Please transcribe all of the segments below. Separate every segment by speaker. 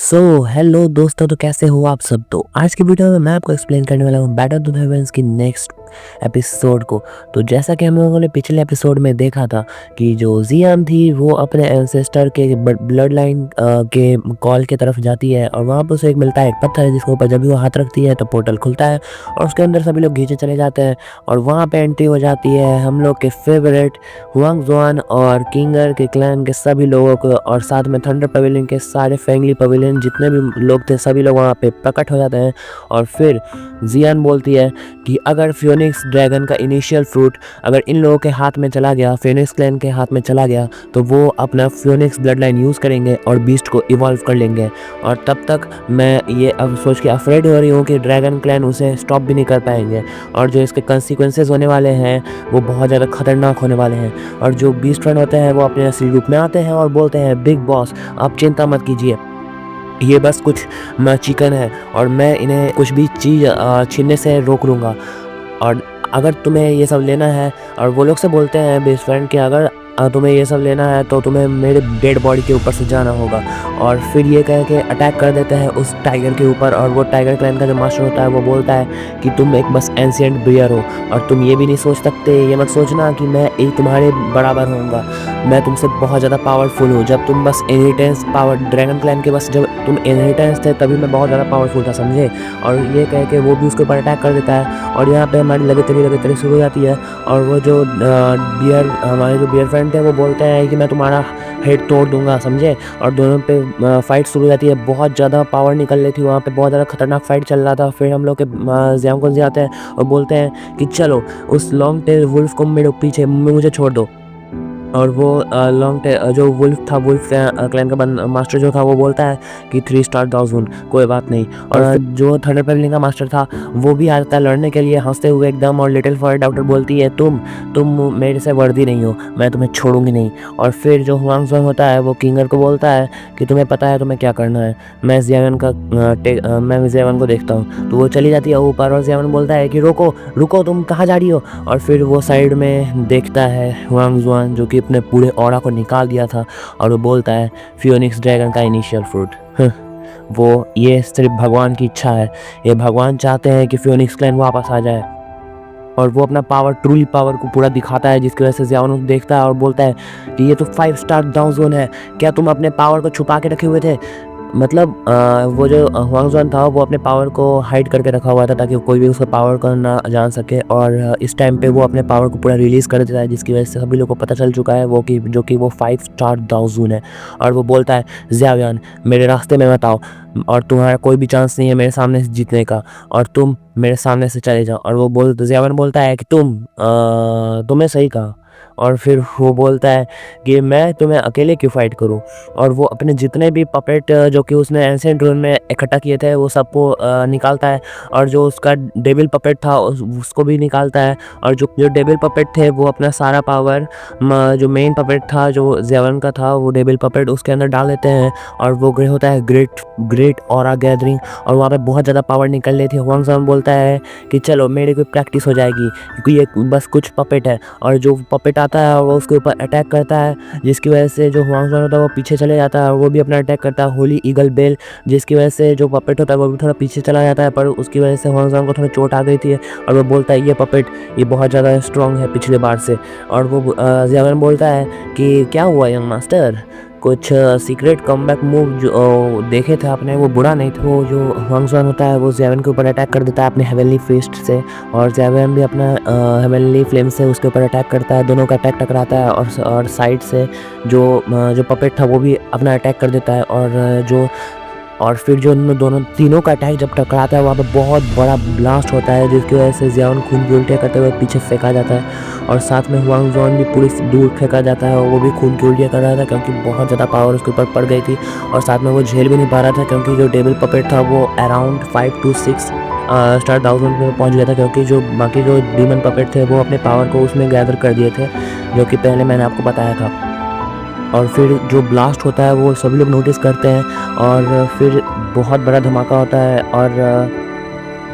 Speaker 1: So hello दोस्तों, तो कैसे हो आप सब। तो आज की वीडियो में मैं आपको एक्सप्लेन करने वाला हूँ बैटल टू द हेवंस की नेक्स्ट एपिसोड को। तो जैसा कि हम लोगों ने पिछले एपिसोड में देखा था कि जो जियान थी वो अपने एंसेस्टर के ब्लड लाइन के कॉल की तरफ जाती है और वहाँ पर उसे एक मिलता है एक पत्थर जिसके ऊपर जब भी वो हाथ रखती है तो पोर्टल खुलता है और उसके अंदर सभी लोग खींचे चले जाते हैं और वहाँ पे एंट्री हो जाती है हम लोग के फेवरेट हुआंग जुआन और किंगर के क्लैन के सभी लोगों को और साथ में थंडर पवेलियन के सारे फैमिली पवेलियन जितने भी लोग थे सभी लोग वहाँ पे प्रकट हो जाते हैं। और फिर जियान बोलती है कि अगर फियोनिक्स ड्रैगन का इनिशियल फ्रूट अगर इन लोगों के हाथ में चला गया, फियोनिक्स क्लैन के हाथ में चला गया, तो वो अपना फियोनिक्स ब्लड लाइन यूज़ करेंगे और बीस्ट को इवॉल्व कर लेंगे। और तब तक मैं ये अब सोच के अफ्रेड हो रही हूँ कि ड्रैगन क्लैन उसे स्टॉप भी नहीं कर पाएंगे और जो इसके कंसिक्वेंसेस होने वाले हैं वो बहुत ज़्यादा खतरनाक होने वाले हैं। और जो बीस्ट फ्रेंड होते हैं वो अपने असली रूप में आते हैं और बोलते हैं बिग बॉस आप चिंता मत कीजिए, ये बस कुछ चिकन है और मैं इन्हें कुछ भी चीज़ छीनने से रोक लूँगा। और अगर तुम्हें ये सब लेना है, और वो लोग से बोलते हैं बेस्ट फ्रेंड कि अगर तुम्हें ये सब लेना है तो तुम्हें मेरे डेड बॉडी के ऊपर से जाना होगा। और फिर ये कह के अटैक कर देते हैं उस टाइगर के ऊपर और वो टाइगर क्लैन का जो मास्टर होता है वो बोलता है कि तुम एक बस एंशिएंट बियर हो और तुम ये भी नहीं सोच सकते, ये मत सोचना कि मैं एक तुम्हारे बराबर होऊंगा, मैं तुमसे बहुत ज़्यादा पावरफुल हूँ। जब तुम बस इनहेरिटेंस पावर ड्रैगन क्लैन के बस जब तुम इनहेरिटेंस थे तभी मैं बहुत ज़्यादा पावरफुल था, समझे। और ये कह के वो भी उसके ऊपर अटैक कर देता है और यहाँ पे हमारी लगेतरी शुरू हो जाती है। और वो जो हमारे जो बियर फ्रेंड थे वो बोलते हैं कि मैं तुम्हारा हेड तोड़ दूंगा, समझे। और दोनों पे फाइट शुरू हो जाती है, बहुत ज़्यादा पावर निकल रही थी वहाँ पे, बहुत ज़्यादा खतरनाक फाइट चल रहा था। फिर हम लोग के ज़ियांग आते हैं और बोलते हैं कि चलो उस लॉन्ग टेल वुल्फ को मेरे पीछे मुझे छोड़ दो। और वो जो वुल्फ था, वुल्फ क्लैन का मास्टर जो था वो बोलता है कि 3 स्टार दाउजून कोई बात नहीं। और जो थंडर पेवलियन का मास्टर था वो भी आता है लड़ने के लिए हंसते हुए एकदम। और लिटिल फॉर डाउटर बोलती है तुम मेरे से वर्दी नहीं हो, मैं तुम्हें छोड़ूंगी नहीं। और फिर जो हुआंग जुआन होता है वो किंगर को बोलता है कि तुम्हें पता है तुम्हें क्या करना है, मैं जियान को देखता हूँ। तो वो चली जाती है ऊपर और जियान बोलता है कि रुको तुम कहाँ जा रही हो। और फिर वो साइड में देखता है हुआंग जुआन जो कि अपने पूरे ऑरा को निकाल दिया था और वो बोलता है फियोनिक्स ड्रैगन का इनिशियल फ्रूट। वो ये सिर्फ भगवान की इच्छा है, ये भगवान चाहते हैं कि फियोनिक्स क्लैन वापस आ जाए। और वो अपना पावर, ट्रूली पावर को पूरा दिखाता है जिसकी वजह से जियान देखता है और बोलता है कि ये तो 5 स्टार डाउन जोन है, क्या तुम अपने पावर को छुपा के रखे हुए थे। मतलब वो जो हुआंग जुआन था वो अपने पावर को हाइड करके रखा हुआ था ताकि कोई भी उसका पावर को ना जान सके। और इस टाइम पे वो अपने पावर को पूरा रिलीज़ कर देता है जिसकी वजह से सभी लोगों को पता चल चुका है जो कि वो 5 स्टार दाउजून है। और वो बोलता है जियान मेरे रास्ते में मत आओ और तुम्हारा कोई भी चांस नहीं है मेरे सामने से जीतने का और तुम मेरे सामने से चले जाओ। और वो जियान बोलता है कि तुमने सही कहा। और फिर वो बोलता है कि मैं तुम्हें अकेले क्यों फाइट करूं। और वो अपने जितने भी पपेट जो कि उसने एंशिएंट रूम में इकट्ठा किए थे वो सबको निकालता है और जो उसका डेविल पपेट था उसको भी निकालता है। और जो डेविल पपेट थे वो अपना सारा पावर जो मेन पपेट था जो जियान का था वो डेविल पपेट उसके अंदर डाल देते हैं और वो होता है ग्रेट ऑरा गैदरिंग। और वहाँ पे बहुत ज़्यादा पावर निकल रही थी। हुआंग जुआन बोलता है कि चलो मेरी कोई प्रैक्टिस हो जाएगी क्योंकि ये बस कुछ पपेट है। और जो पपेट आता है और वो उसके ऊपर अटैक करता है जिसकी वजह से जो हुआंग जुआन होता है वो पीछे चले जाता है और वो भी अपना अटैक करता है होली ईगल बेल, जिसकी वजह से जो पपेट होता है वो भी थोड़ा पीछे चला जाता है। पर उसकी वजह से हुआंग जुआन को थोड़ा चोट आ गई थी और वो बोलता है ये पपेट ये बहुत ज़्यादा स्ट्रॉन्ग है पिछले बार से। और वो जियान बोलता है कि क्या हुआ यंग मास्टर, कुछ सीक्रेट कमबैक मूव जो देखे थे आपने वो बुरा नहीं था। वो जो हुआंग जुआन होता है वो जियान के ऊपर अटैक कर देता है अपने हेवनली फिस्ट से और जियान भी अपना हेवनली फ्लेम से उसके ऊपर अटैक करता है, दोनों का अटैक टकराता है। और साइड से जो पपेट था वो भी अपना अटैक कर देता है। और फिर जो दोनों तीनों का अटैक जब टकराता है वहाँ पे बहुत बड़ा ब्लास्ट होता है जिसकी वजह से जियान खून की उल्टियाँ करते हुए पीछे फेंका जाता है। और साथ में हुआंग जुआन भी पूरी दूर फेंका जाता है और वो भी खून की उल्टियाँ कर रहा था क्योंकि बहुत ज़्यादा पावर उसके ऊपर पड़ गई थी। और साथ में वो झेल भी नहीं पा रहा था क्योंकि जो डेविल पपेट था वो अराउंड 5 to 6 स्टार दाउजन में पहुँच गया था क्योंकि जो बाकी जो डीमन पपेट थे वो अपने पावर को उसमें गैदर कर दिए थे जो कि पहले मैंने आपको बताया था। और फिर जो ब्लास्ट होता है वो सभी लोग नोटिस करते हैं और फिर बहुत बड़ा धमाका होता है। और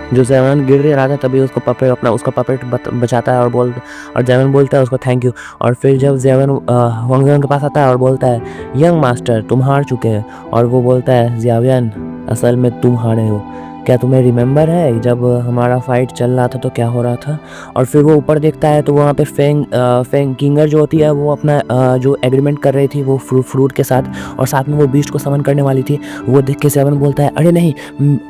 Speaker 1: जो ज़ैवन गिर रहा था तभी उसको पपेट अपना उसका पपेट बचाता है और ज़ैवन बोलता है उसको थैंक यू। और फिर जब ज़ैवन हुआंग ज़ैवन के पास आता है और बोलता है यंग मास्टर तुम हार चुके हैं, और वो बोलता है ज़ियावियन असल में तुम हारे हो, क्या तुम्हें रिमेंबर है जब हमारा फाइट चल रहा था तो क्या हो रहा था। और फिर वो ऊपर देखता है तो वहाँ पे फेंग किंगर जो होती है वो अपना जो एग्रीमेंट कर रही थी वो फ्रूट के साथ, और साथ में वो बीस्ट को समन करने वाली थी। वो देख के सेवन बोलता है अरे नहीं,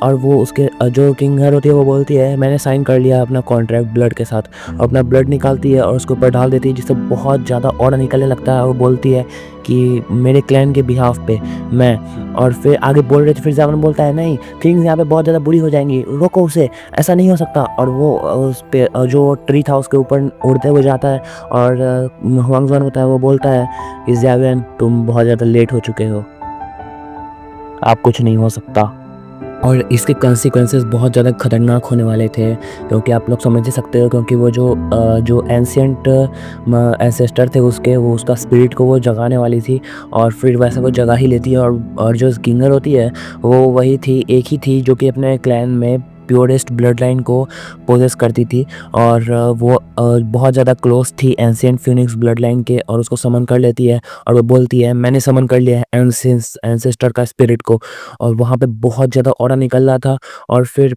Speaker 1: और वो उसके जो किंगर होती है वो बोलती है मैंने साइन कर लिया अपना कॉन्ट्रैक्ट ब्लड के साथ, और अपना ब्लड निकालती है और उसके ऊपर डाल देती है जिससे बहुत ज़्यादा और निकलने लगता है। और वो बोलती है कि मेरे क्लैन के बिहाफ पे मैं, और फिर आगे बोल रहे थे। फिर ज़ैवन बोलता है नहीं, थिंग्स यहाँ पे बहुत ज़्यादा बुरी हो जाएंगी, रोको उसे, ऐसा नहीं हो सकता। और वो उस पे जो ट्री था उसके ऊपर उड़ते हुए जाता है, और हुआंग ज़ैवन होता है वो बोलता है कि ज़ैवन तुम बहुत ज़्यादा लेट हो चुके हो, आप कुछ नहीं हो सकता। और इसके कंसिक्वेंसेस बहुत ज़्यादा खतरनाक होने वाले थे, क्योंकि आप लोग समझ ही सकते हो, क्योंकि वो जो एंशिएंट एंसेस्टर थे उसके, वो उसका स्पिरिट को वो जगाने वाली थी, और फिर वैसे वो जगा ही लेती है। और जो किंगर होती है वो वही थी, एक ही थी जो कि अपने क्लैन में प्योरेस्ट ब्लड लाइन को पोजेस करती थी, और वो बहुत ज़्यादा क्लोज थी एंशिएंट फिनिक्स ब्लड लाइन के, और उसको समन कर लेती है। और वो बोलती है मैंने समन कर लिया है एंसेस्टर का स्पिरिट को। और वहाँ पे बहुत ज़्यादा ऑरा निकल रहा था। और फिर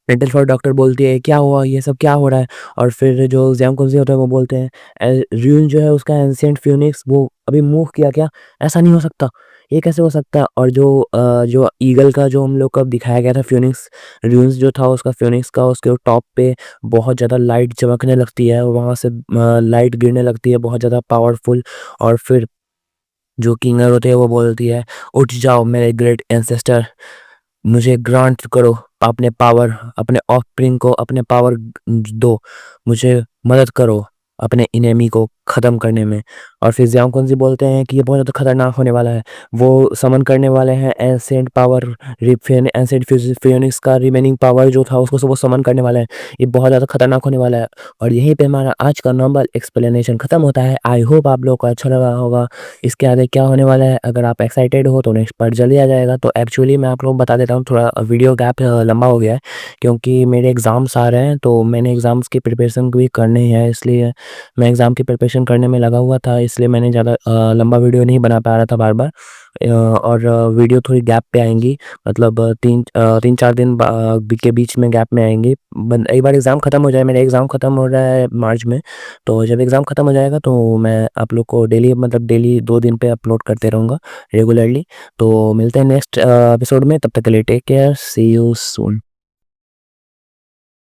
Speaker 1: मेंटल फॉर डॉक्टर बोलती है क्या हुआ, ये सब क्या हो रहा है। और फिर जो जैम कुंजी होता है वो बोलते हैं र्यून जो है उसका एंशिएंट फ्यूनिक्स वो अभी मूव किया क्या, ऐसा नहीं हो सकता, ये कैसे हो सकता है। और जो ईगल का जो हम लोग को दिखाया गया था फ्यूनिक्स, र्यून्स जो था उसका फ्यूनिक्स का, उसके टॉप पे बहुत ज़्यादा लाइट चमकने लगती है, वहाँ से लाइट गिरने लगती है बहुत ज़्यादा पावरफुल। और फिर जो किंगर होते हैं वो बोलती है उठ जाओ मेरे ग्रेट एंसेस्टर, मुझे ग्रांट करो अपने पावर, अपने ऑफस्प्रिंग को अपने पावर दो, मुझे मदद करो अपने इनेमी को ख़त्म करने में। और फिर ज़ियांग कुंजी बोलते हैं कि ये बहुत ज़्यादा खतरनाक होने वाला है, वो समन करने वाले हैं एंसेंट पावर, एंसेंट फिनिक्स का रिमेनिंग पावर जो था उसको वो समन करने वाले हैं, ये बहुत ज़्यादा खतरनाक होने वाला है। और यहीं पे हमारा आज का नॉर्मल एक्सप्लेनेशन ख़त्म होता है। आई होप आप लोगों को अच्छा लगा होगा। इसके आगे क्या होने वाला है, अगर आप एक्साइटेड हो तो नेक्स्ट पार्ट जल्दी आ जाएगा। तो एक्चुअली मैं आप लोगों को बता देता हूँ, थोड़ा वीडियो गैप लंबा हो गया है, क्योंकि मेरे एग्ज़ाम्स आ रहे हैं, तो मैंने एग्ज़ाम्स की प्रिपरेशन भी करनी है, इसलिए मैं एग्ज़ाम की प्रिपरेशन करने में लगा हुआ था, इसलिए मैंने ज़्यादा लंबा वीडियो नहीं बना पा रहा था बार बार। और वीडियो थोड़ी गैप पे आएंगी, मतलब 3-4 दिन के बीच में गैप में आएंगी। एक बार एग्ज़ाम ख़त्म हो जाए, मेरा एग्ज़ाम ख़त्म हो रहा है मार्च में, तो जब एग्ज़ाम ख़त्म हो जाएगा तो मैं आप लोग को डेली, मतलब डेली 2 दिन पे अपलोड करते रहूँगा रेगुलरली। तो मिलते हैं नेक्स्ट एपिसोड में, तब तक के लिए take care, see you soon.